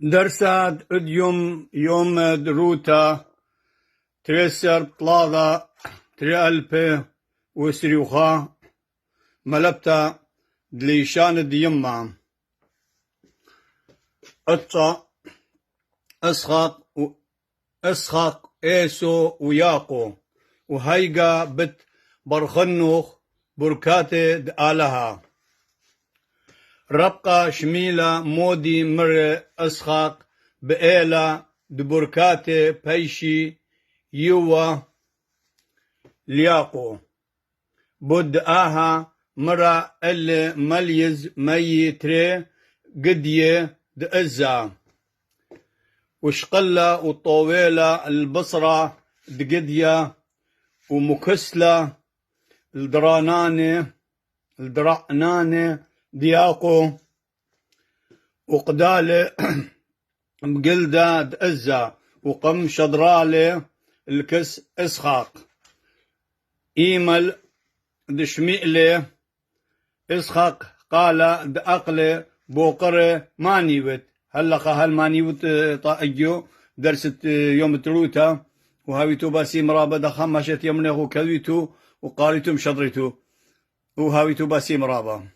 درسات اديوم يوم دروتا تريسر طلاضة تري ألبي وسريوخا ملبتا دليشان ديما اطا اسخاق ايسو وياقو وهيقا بت برخنوخ بركاتي دآلها ربقى شميلة مودي مر اسخاق بإيلا دبركاتي بيشي يوا لياقو بود آها مرا اللي مليز مي تري قدية دأزا وشقلة وطويلة البصرة دقدية ومكسلة الدرعنانة دياقو وقدالة بقلدة دأزا وقم شضرالة الكس اسخاق ايمل دشمئلة اسخاق قال دأقلة بوقرة مانيوت هلقا هالمانيوت طائجو درست يوم تروتا وهاويتو باسي مرابا خمشت يمنغو كذيتو وقالتو مشضرتو وهاويتو باسي مرابا